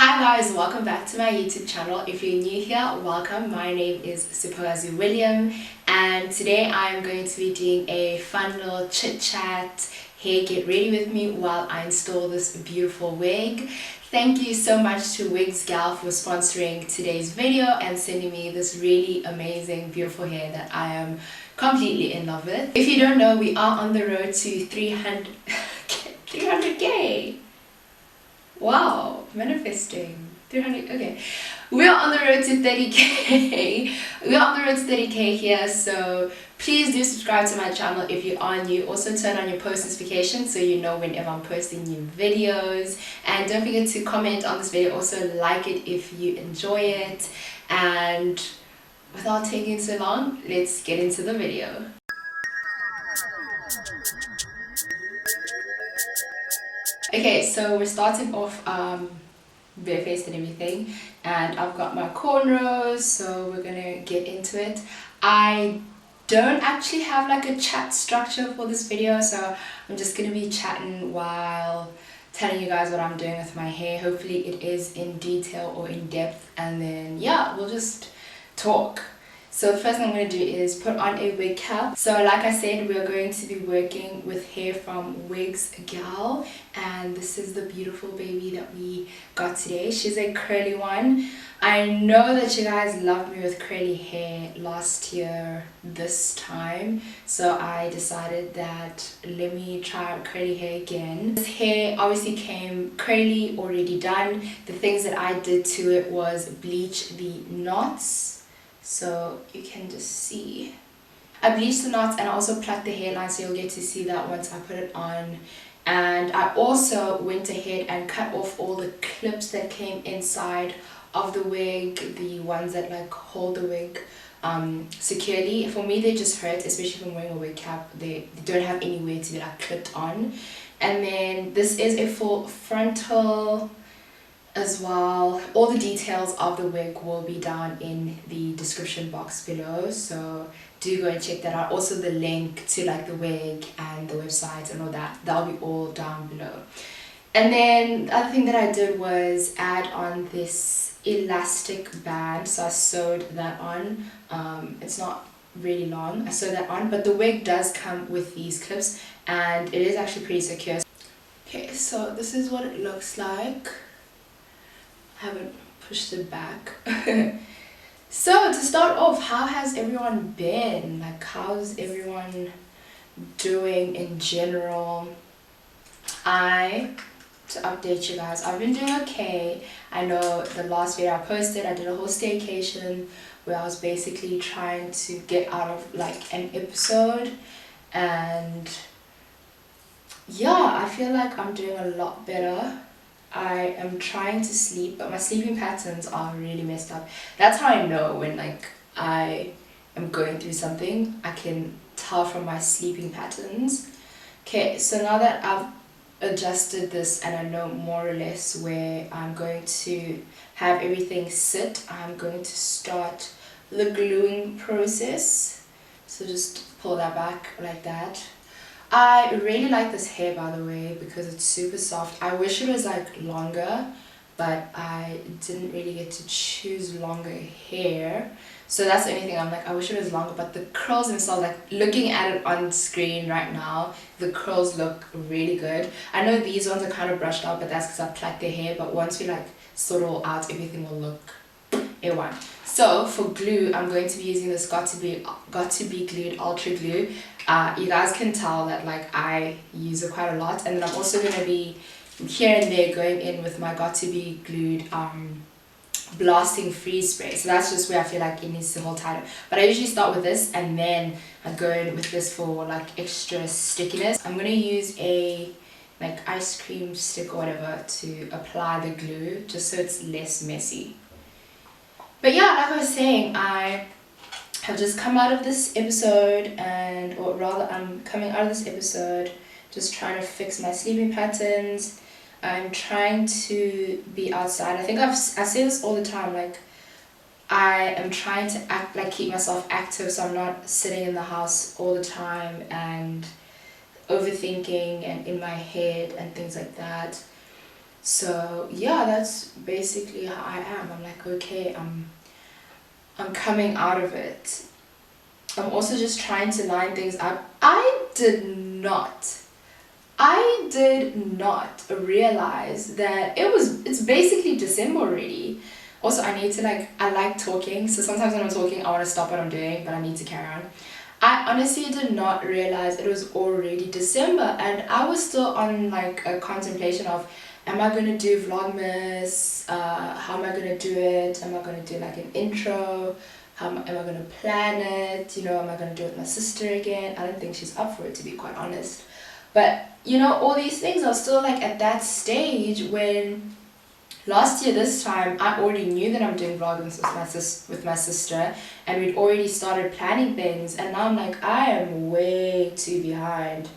Hi guys, welcome back to my YouTube channel. If you're new here, welcome. My name is Ccgrwm and today I'm going to be doing a fun little chit chat. Hey, get ready with me while I install this beautiful wig. Thank you so much to Wigsgal for sponsoring today's video and sending me this really amazing beautiful hair that I am completely in love with. If you don't know, we are on the road to 300k. Wow, manifesting 300. Okay, we're on the road to 30k. We're on the road to 30k here, so please do subscribe to my channel if you are new. Also turn on your post notifications so you know whenever I'm posting new videos, and don't forget to comment on this video. Also like it if you enjoy it. And without taking so long, let's get into the video. Okay, so we're starting off barefaced and everything, and I've got my cornrows, so we're gonna get into it. I don't actually have like a chat structure for this video, so I'm just gonna be chatting while telling you guys what I'm doing with my hair. Hopefully it is in detail or in depth, and then yeah, we'll just talk. So the first thing I'm going to do is put on a wig cap. So like I said, we're going to be working with hair from Wigsgal, and this is the beautiful baby that we got today. She's a curly one. I know that you guys loved me with curly hair last year this time, so I decided that let me try out curly hair again. This hair obviously came curly, already done. The things that I did to it was bleach the knots. So you can just see. I bleached the knots and I also plucked the hairline, so you'll get to see that once I put it on. And I also went ahead and cut off all the clips that came inside of the wig, the ones that like hold the wig securely. For me, they just hurt, especially if I'm wearing a wig cap. They don't have anywhere to be like clipped on. And then this is a full frontal as well. All the details of the wig will be down in the description box below, so do go and check that out. Also the link to like the wig and the website and all that, that'll be all down below. And then the other thing that I did was add on this elastic band, so I sewed that on. It's not really long. I sewed that on, but the wig does come with these clips and it is actually pretty secure. Okay, so this is what it looks like. Haven't pushed it back. So to start off, how has everyone been? Like, how's everyone doing in general? To update you guys, I've been doing okay. I know the last video I posted, I did a whole staycation where I was basically trying to get out of like an episode, and yeah, I feel like I'm doing a lot better. I am trying to sleep, but my sleeping patterns are really messed up. That's how I know when like I am going through something. I can tell from my sleeping patterns. Okay, so now that I've adjusted this and I know more or less where I'm going to have everything sit, I'm going to start the gluing process. So just pull that back like that. I really like this hair, by the way, because it's super soft. I wish it was like longer, but I didn't really get to choose longer hair. So that's the only thing. I'm like, I wish it was longer, but the curls themselves, like looking at it on screen right now, the curls look really good. I know these ones are kind of brushed out, but that's because I plucked their hair. But once we like sort it all out, everything will look A1. So for glue, I'm going to be using this got to be glued ultra glue. You guys can tell that like I use it quite a lot, and then I'm also going to be here and there going in with my got to be glued blasting freeze spray. So that's just where I feel like it needs to hold tighter. But I usually start with this and then I go in with this for like extra stickiness. I'm going to use a like ice cream stick or whatever to apply the glue, just so it's less messy. But yeah, like I was saying, I have just come out of this episode, or rather I'm coming out of this episode just trying to fix my sleeping patterns. I'm trying to be outside. I think I say this all the time, like I am trying to keep myself active, so I'm not sitting in the house all the time and overthinking and in my head and things like that. So yeah, that's basically how I am. I'm like, okay, I'm coming out of it. I'm also just trying to line things up. I did not realize that it's basically December already. Also, I need to I like talking, so sometimes when I'm talking, I want to stop what I'm doing, but I need to carry on. I honestly did not realize it was already December, and I was still on like a contemplation of, am I gonna do Vlogmas? How am I gonna do it? Am I gonna do like an intro? Am I gonna plan it? You know, am I gonna do it with my sister again? I don't think she's up for it, to be quite honest. But you know, all these things are still like at that stage when last year this time I already knew that I'm doing vlogging with my sister, and we'd already started planning things, and now I'm like, I am way too behind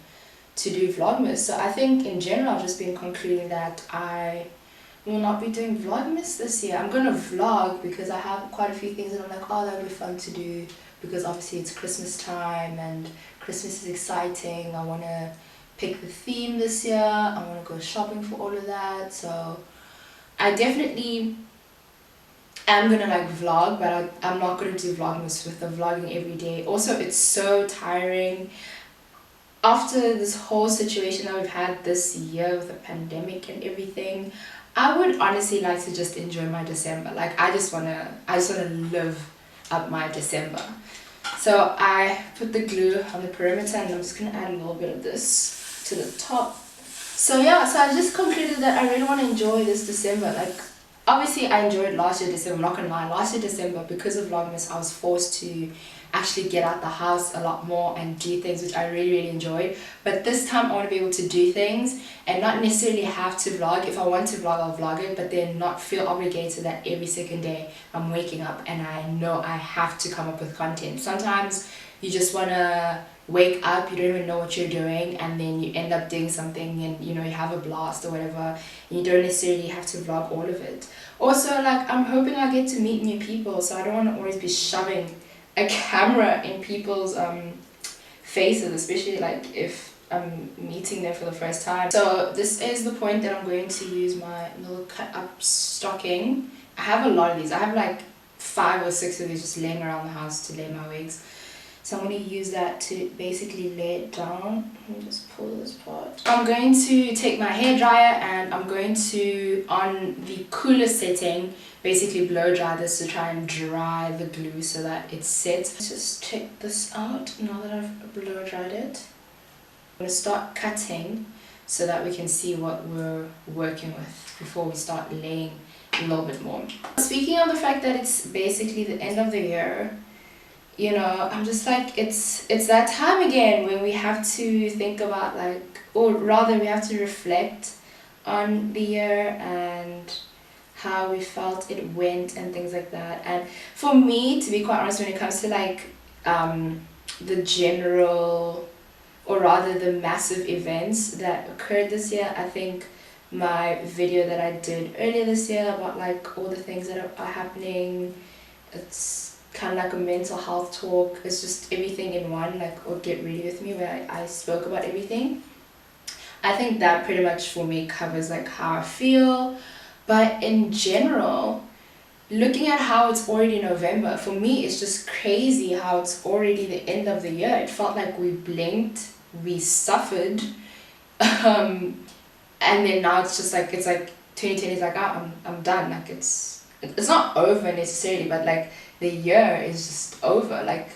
to do vlogmas. So I think in general I've just been concluding that I will not be doing vlogmas this year. I'm gonna vlog because I have quite a few things that I'm like, oh, that would be fun to do, because obviously it's Christmas time and Christmas is exciting. I want to pick the theme this year. I want to go shopping for all of that. So I definitely am gonna like vlog, but I'm not gonna do vlogmas with the vlogging every day. Also, it's so tiring. After this whole situation that we've had this year with the pandemic and everything, I would honestly like to just enjoy my December. Like I just wanna live up my December. So I put the glue on the perimeter, and I'm just gonna add a little bit of this to the top. So yeah, so I just concluded that I really want to enjoy this December. Like obviously I enjoyed last year December, I'm not gonna lie. Last year December, because of Vlogmas, I was forced to actually get out the house a lot more and do things, which I really enjoyed. But this time I want to be able to do things and not necessarily have to vlog. If I want to vlog, I'll vlog it, but then not feel obligated that every second day I'm waking up and I know I have to come up with content. Sometimes you just want to wake up, you don't even know what you're doing, and then you end up doing something, and you know, you have a blast or whatever, and you don't necessarily have to vlog all of it. Also, like, I'm hoping I get to meet new people, so I don't want to always be shoving a camera in people's faces, especially like if I'm meeting them for the first time. So this is the point that I'm going to use my little cut up stocking. I have a lot of these. I have like 5 or 6 of these just laying around the house to lay my wigs. So I'm going to use that to basically lay it down. Let me just pull this part. I'm going to take my hairdryer and I'm going to, on the cooler setting, basically blow dry this to try and dry the glue so that it sets. Let's just take this out now that I've blow dried it. I'm going to start cutting so that we can see what we're working with before we start laying a little bit more. Speaking of the fact that it's basically the end of the year, you know, I'm just like, it's that time again when we have to think about like, or rather we have to reflect on the year and how we felt it went and things like that. And for me, to be quite honest, when it comes to like the general, or rather the massive events that occurred this year, I think my video that I did earlier this year about like all the things that are happening, it's kind of like a mental health talk. It's just everything in one, like, or Get Ready With Me, where I spoke about everything. I think that pretty much for me covers like how I feel. But in general, looking at how it's already November, for me it's just crazy how it's already the end of the year. It felt like we blinked, we suffered, and then now it's just like, it's like 2020 is like, oh, I'm done. Like it's not over necessarily, but like the year is just over. Like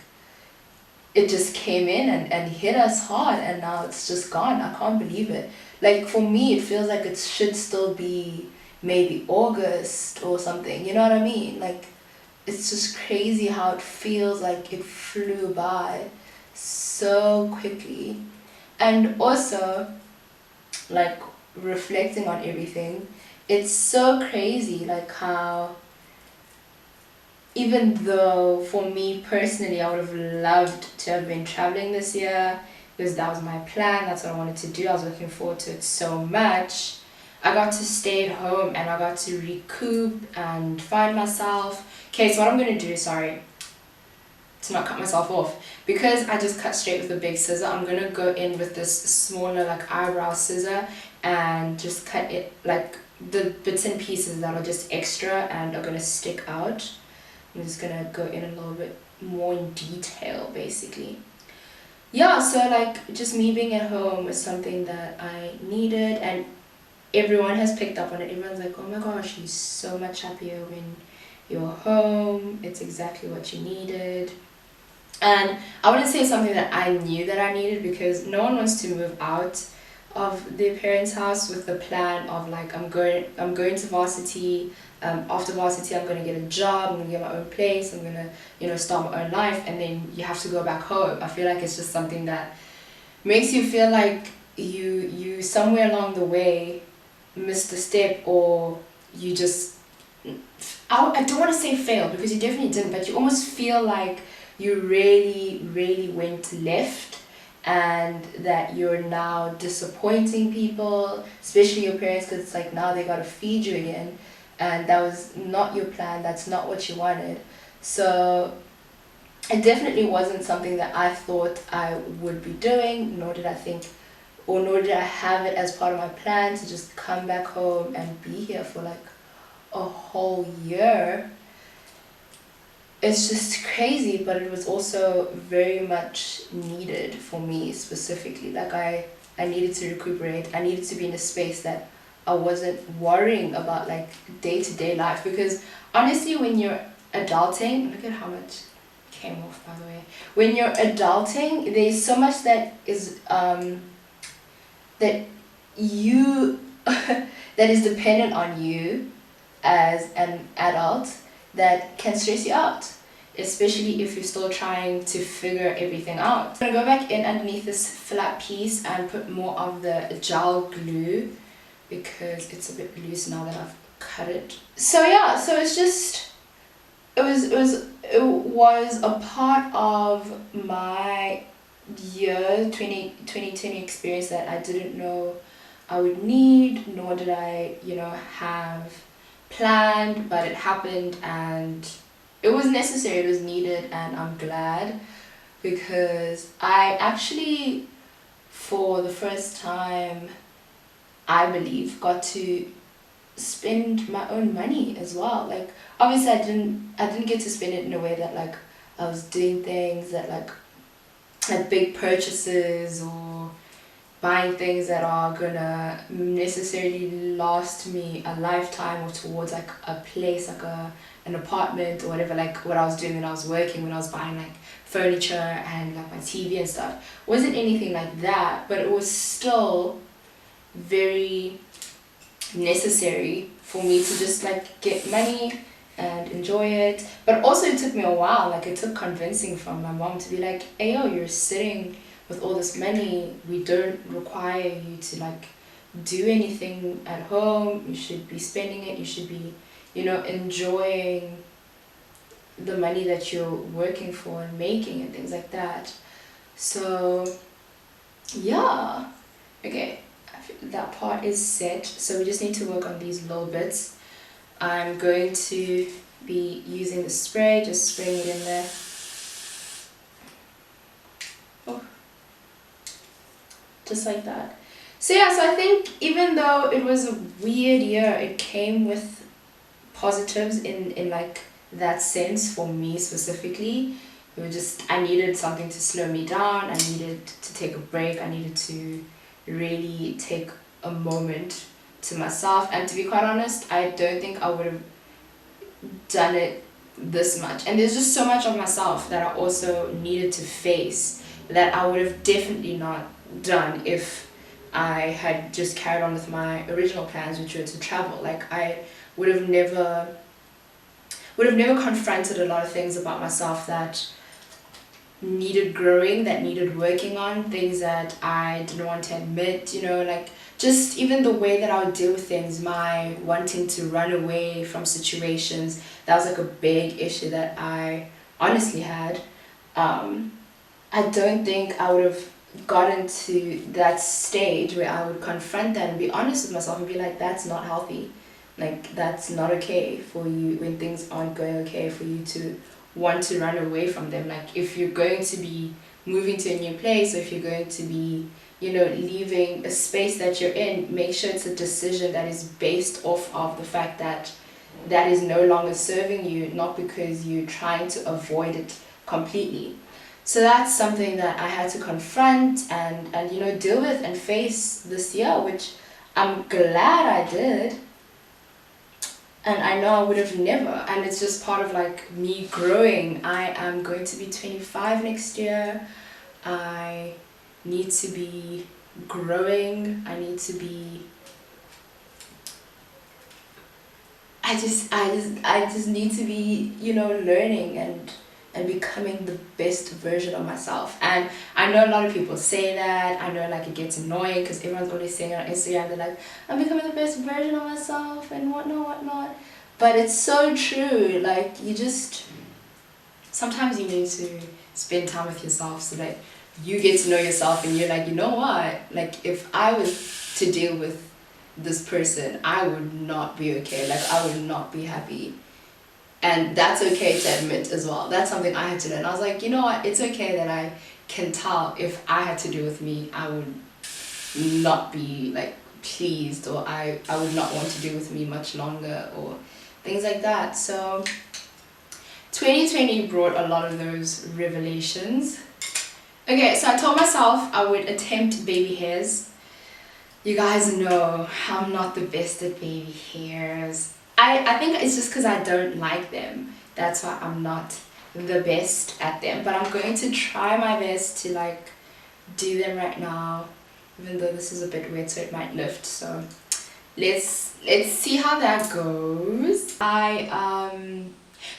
it just came in and hit us hard, and now it's just gone. I can't believe it. Like for me, it feels like it should still be maybe August or something, you know what I mean? Like it's just crazy how it feels like it flew by so quickly. And also, like, reflecting on everything, it's so crazy like how, even though for me personally I would have loved to have been traveling this year because that was my plan, that's what I wanted to do, I was looking forward to it so much, I got to stay at home and I got to recoup and find myself. Okay, so what I'm going to do, sorry, to not cut myself off, because I just cut straight with a big scissor, I'm going to go in with this smaller like eyebrow scissor and just cut it, like the bits and pieces that are just extra and are gonna stick out. I'm just gonna go in a little bit more in detail, basically. Yeah, so like just me being at home is something that I needed, and everyone has picked up on it. Everyone's like, oh my gosh, you're so much happier when you're home. It's exactly what you needed. And I wouldn't say it's something that I knew that I needed, because no one wants to move out of their parents' house with the plan of like, I'm going to varsity. After varsity, I'm going to get a job. I'm going to get my own place. I'm going to, you know, start my own life, and then you have to go back home. I feel like it's just something that makes you feel like you somewhere along the way missed a step, or you just, I don't want to say failed, because you definitely didn't, but you almost feel like you really went left, and that you're now disappointing people, especially your parents, because it's like now they got to feed you again, and that was not your plan, that's not what you wanted. So it definitely wasn't something that I thought I would be doing, nor did I have it as part of my plan to just come back home and be here for like a whole year. It's just crazy, but it was also very much needed for me specifically. Like I needed to recuperate. I needed to be in a space that I wasn't worrying about like day-to-day life, because honestly when you're adulting, look at how much came off, by the way. When you're adulting, there's so much that is that you that is dependent on you as an adult, that can stress you out, especially if you're still trying to figure everything out. I'm gonna go back in underneath this flat piece and put more of the gel glue, because it's a bit loose now that I've cut it. So yeah, so it's just, it was a part of my year 2020 experience that I didn't know I would need, nor did I, you know, have planned, but it happened and it was necessary, it was needed, and I'm glad, because I actually, for the first time, I believe, got to spend my own money as well. Like obviously I didn't get to spend it in a way that like I was doing things that like big purchases or buying things that are gonna necessarily last me a lifetime, or towards like a place, like an apartment or whatever, like what I was doing when I was working, when I was buying like furniture and like my TV and stuff. Wasn't anything like that, but it was still very necessary for me to just like get money and enjoy it. But also it took me a while, like it took convincing from my mom to be like, hey yo, you're sitting with all this money, we don't require you to like do anything at home, you should be spending it, you should be, you know, enjoying the money that you're working for and making and things like that. So yeah, okay, that part is set, so we just need to work on these little bits. I'm going to be using the spray, just spraying it in there. Oh. Just like that. So yeah, so I think even though it was a weird year, it came with positives in like that sense for me specifically. It was just, I needed something to slow me down, I needed to take a break, I needed to really take a moment to myself, and to be quite honest, I don't think I would have done it this much. And there's just so much of myself that I also needed to face that I would have definitely not done if I had just carried on with my original plans, which were to travel. Like I would have never confronted a lot of things about myself that needed growing, that needed working on, things that I didn't want to admit, you know, like just even the way that I would deal with things, my wanting to run away from situations, that was like a big issue that I honestly had. I don't think I would have gotten to that stage where I would confront that and be honest with myself and be like, that's not healthy. Like, that's not okay for you when things aren't going okay, for you to want to run away from them. Like, if you're going to be moving to a new place, or if you're going to be leaving a space that you're in, make sure it's a decision that is based off of the fact that that is no longer serving you, not because you're trying to avoid it completely. So that's something that I had to confront and deal with and face this year, which I'm glad I did. And I know I would have never, and it's just part of like me growing. I am going to be 25 next year. I need to be growing. I need to be, I just need to be, learning and becoming the best version of myself. And I know a lot of people say that. I know like it gets annoying because everyone's always saying on Instagram, they're like, I'm becoming the best version of myself and whatnot. But it's so true. Like sometimes you need to spend time with yourself so that you get to know yourself and you're like, you know what? Like if I was to deal with this person, I would not be okay. Like I would not be happy. And that's okay to admit as well. That's something I had to learn. I was like, you know what? It's okay that I can tell if I had to deal with me, I would not be like pleased, or I would not want to deal with me much longer, or things like that. So 2020 brought a lot of those revelations. Okay, so I told myself I would attempt baby hairs. You guys know I'm not the best at baby hairs. I think it's just because I don't like them. That's why I'm not the best at them. But I'm going to try my best to like do them right now, even though this is a bit wet, so it might lift. So let's see how that goes. I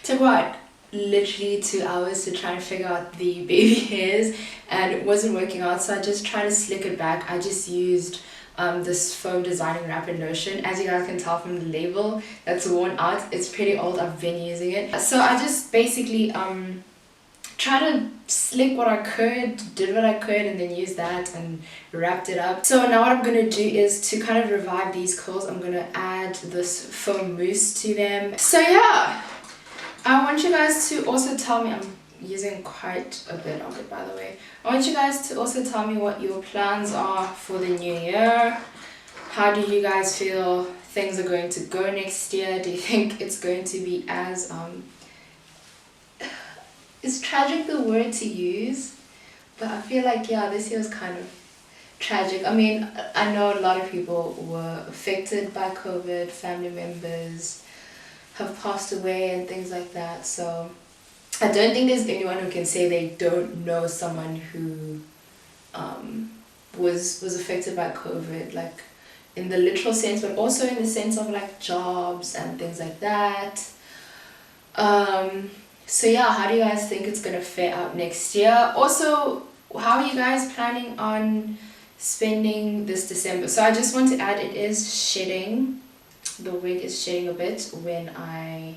took what, literally 2 hours to try and figure out the baby hairs, and it wasn't working out. So I just tried to slick it back. I just used this foam designing rapid lotion. As you guys can tell from the label, that's worn out. It's pretty old. I've been using it. So I just basically tried to slick what I could, did what I could, and then used that and wrapped it up. So now what I'm gonna do is to kind of revive these curls, I'm gonna add this foam mousse to them. So yeah, I want you guys to also tell me, I'm using quite a bit of it by the way. I want you guys to also tell me what your plans are for the new year. How do you guys feel things are going to go next year? Do you think it's going to be as is tragic the word to use? But I feel like, yeah, this year was kind of tragic. I mean, I know a lot of people were affected by COVID, family members have passed away and things like that. So I don't think there's anyone who can say they don't know someone who was affected by COVID, like in the literal sense, but also in the sense of like jobs and things like that. So yeah, how do you guys think it's gonna fare out next year? Also, how are you guys planning on spending this December? So I just want to add, it is shedding. The wig is shedding a bit when I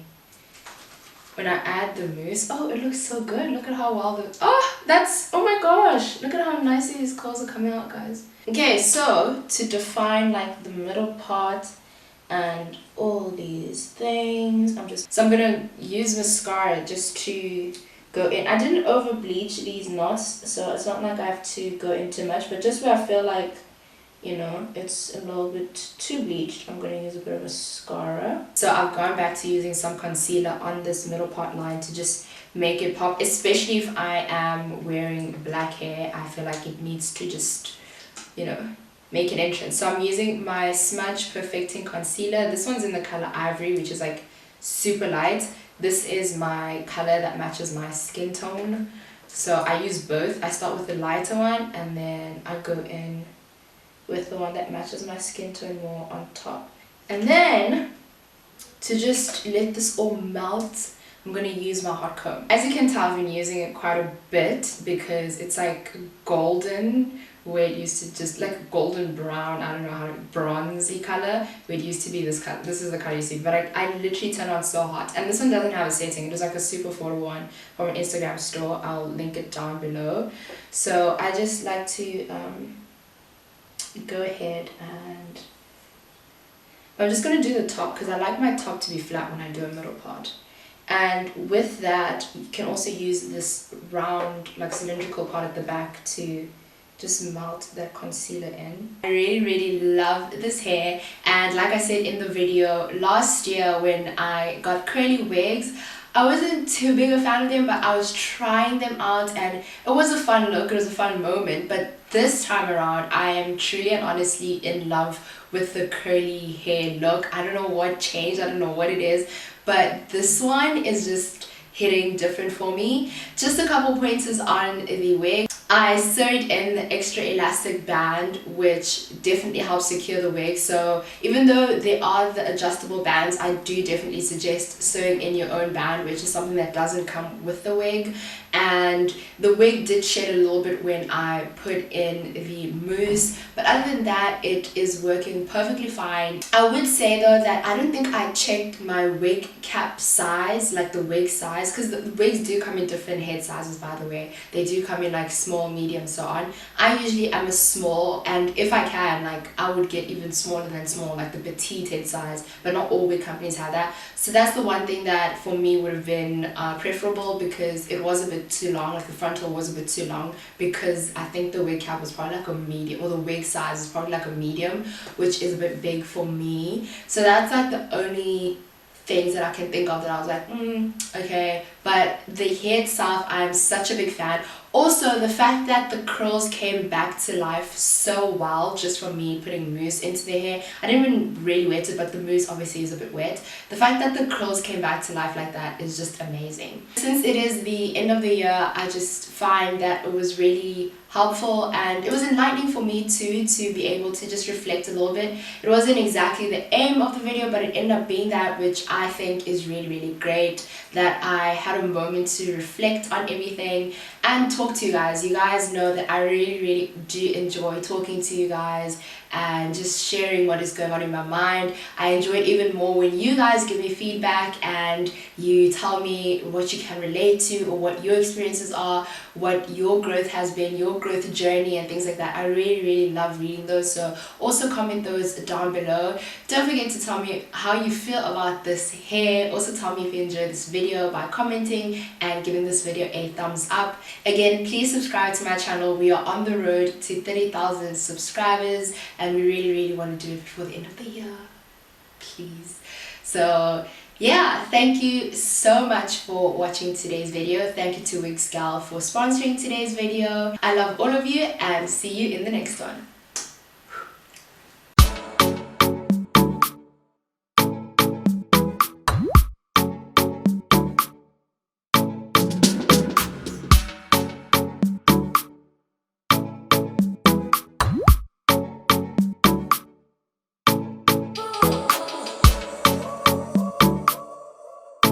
add the mousse. Oh, it looks so good. Look at how well oh my gosh, look at how nicely these curls are coming out, guys. Okay, so to define like the middle part and all these things, I'm gonna use mascara just to go in. I didn't over bleach these knots, so it's not like I have to go in too much, but just where I feel like, it's a little bit too bleached, I'm going to use a bit of mascara. So I've gone back to using some concealer on this middle part line to just make it pop, especially if I am wearing black hair. I feel like it needs to just, make an entrance. So I'm using my Smudge Perfecting Concealer. This one's in the color Ivory, which is like super light. This is my color that matches my skin tone. So I use both. I start with the lighter one and then I go in with the one that matches my skin tone more on top. And then to just let this all melt, I'm going to use my hot comb. As you can tell, I've been using it quite a bit because it's like golden, where it used to just like golden brown, I don't know how to, bronzy color, where it used to be this color. This is the color you see, but I literally turned on so hot. And this one doesn't have a setting. It was like a super affordable one from an Instagram store. I'll link it down below. So I just like to go ahead and I'm just going to do the top because I like my top to be flat when I do a middle part. And with that, you can also use this round, like cylindrical part at the back to just melt that concealer in. I really love this hair, and like I said in the video, last year when I got curly wigs, I wasn't too big a fan of them, but I was trying them out and it was a fun look, it was a fun moment. But this time around, I am truly and honestly in love with the curly hair look. I don't know what changed, I don't know what it is, but this one is just hitting different for me. Just a couple pointers on the wig. I sewed in the extra elastic band, which definitely helps secure the wig. So even though there are the adjustable bands, I do definitely suggest sewing in your own band, which is something that doesn't come with the wig. And the wig did shed a little bit when I put in the mousse, but other than that, it is working perfectly fine. I would say though that I don't think I checked my wig cap size, like the wig size, because the wigs do come in different head sizes, by the way. They do come in like small, medium, so on. I usually am a small, and if I can, like I would get even smaller than small, like the petite head size, but not all wig companies have that. So that's the one thing that for me would have been preferable, because it was a bit too long, like the frontal was a bit too long, because I think the wig cap was probably like a medium, or the wig size is probably like a medium, which is a bit big for me. So that's like the only things that I can think of that I was like, okay. But the hair itself, I'm such a big fan. Also, the fact that the curls came back to life so well just from me putting mousse into the hair. I didn't even really wet it, but the mousse obviously is a bit wet. The fact that the curls came back to life like that is just amazing. Since it is the end of the year, I just find that it was really helpful, and it was enlightening for me too, to be able to just reflect a little bit. It wasn't exactly the aim of the video, but it ended up being that, which I think is really great, that I had a moment to reflect on everything and talk to you guys. You guys know that I really do enjoy talking to you guys and just sharing what is going on in my mind. I enjoy it even more when you guys give me feedback and you tell me what you can relate to, or what your experiences are, what your growth has been, your growth journey and things like that. I really love reading those, so also comment those down below. Don't forget to tell me how you feel about this hair. Also tell me if you enjoyed this video by commenting and giving this video a thumbs up. Again, please subscribe to my channel. We are on the road to 30,000 subscribers, and we really want to do it before the end of the year, please. So yeah, thank you so much for watching today's video. Thank you to Wigsgal for sponsoring today's video. I love all of you, and see you in the next one.